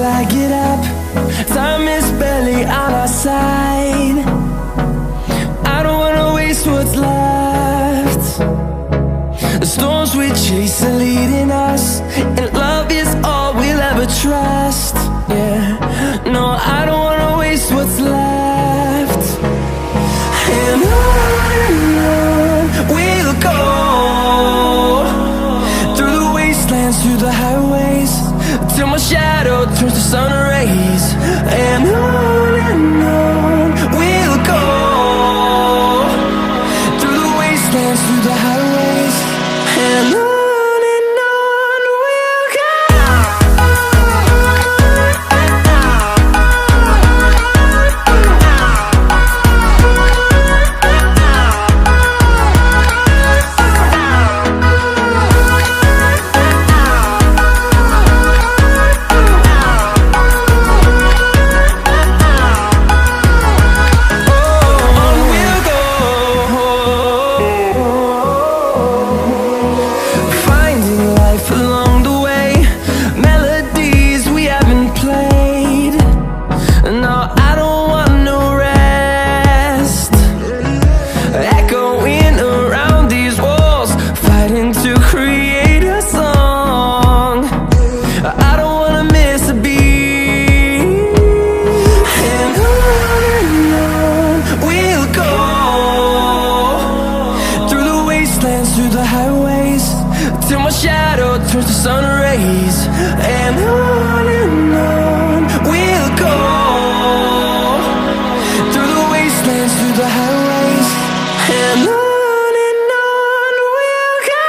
till I get up. Time is barely on our side. I don't wanna waste what's left. The storms we chase are leading us, and love is all we'll ever trust. Yeah, no, I don't wanna waste what's left. And on we'll go, through the wastelands, through the highways, till my shadow turns to sun rays. And on we'll go, through the wastelands, through the highways, and on we'll go. Through the highways, till my shadow turns to sun rays. And on we'll go, through the wastelands, through the highways, and on we'll go.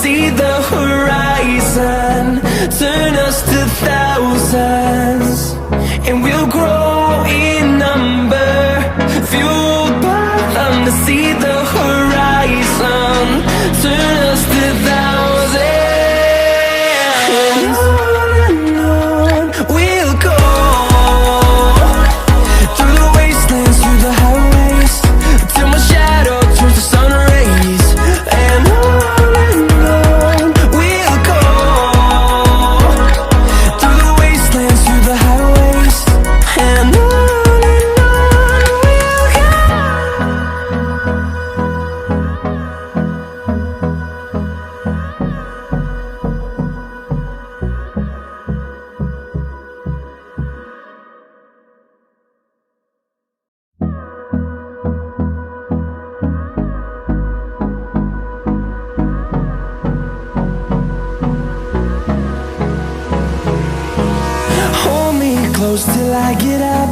See the horizon turn us to thousands, and we'll grow in number, fueled by them. To see the horizon turn us to thousands, and on we'll go, through the wastelands, through the highways, till my shadow turns to sun rays. And close till I get up.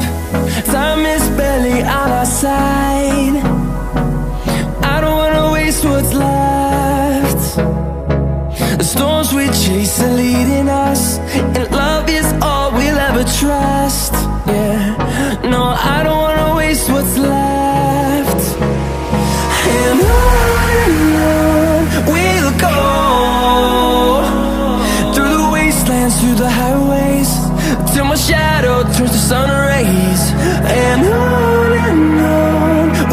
Time is barely on our side. I don't wanna waste what's left. The storms we chase are leading us, and love is all we'll ever trust. Yeah, no, I don't wanna waste what's left. And on we'll go, through the wastelands, through the highways, till my shadow turns to sun rays. And on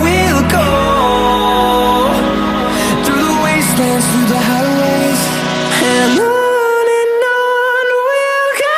we'll go, through the wastelands, through the highways, and on we'll go.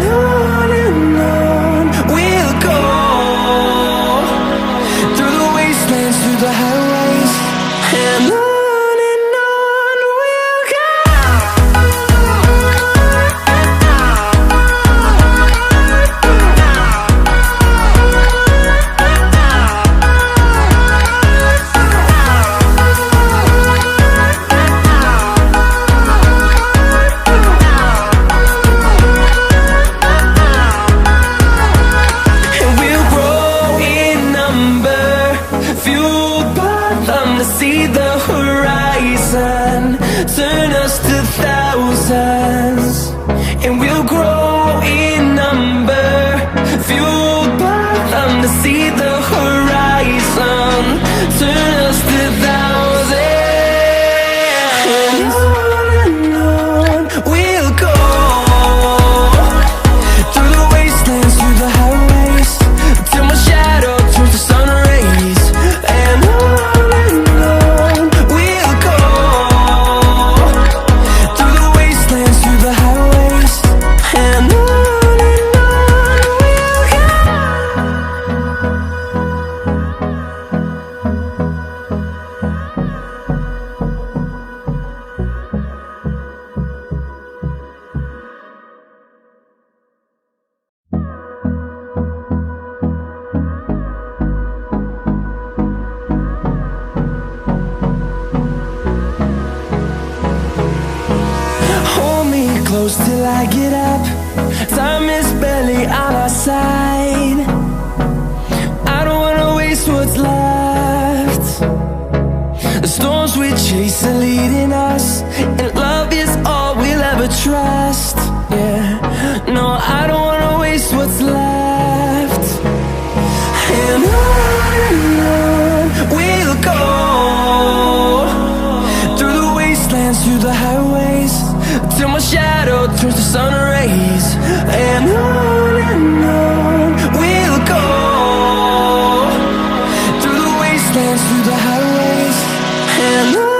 on we'll go, through the wastelands, through the highways, and on we'll go. See the horizon, turn us to thousands, and we'll grow in number, fueled by them to see the horizon, turn us to thousands, and on we'll go, through the wastelands, through the highways, till my shadow turns to sun rays, and on close till I get up. Time is barely on our side. I don't wanna waste what's left. The storms we chase are leading us, and love is all we'll ever trust. Yeah, no, I don't wanna waste what's left. And on we'll go, through the wastelands, through the highways, till my shadow turns to sun rays, and on we'll go, through the wastelands, through the highways, and on.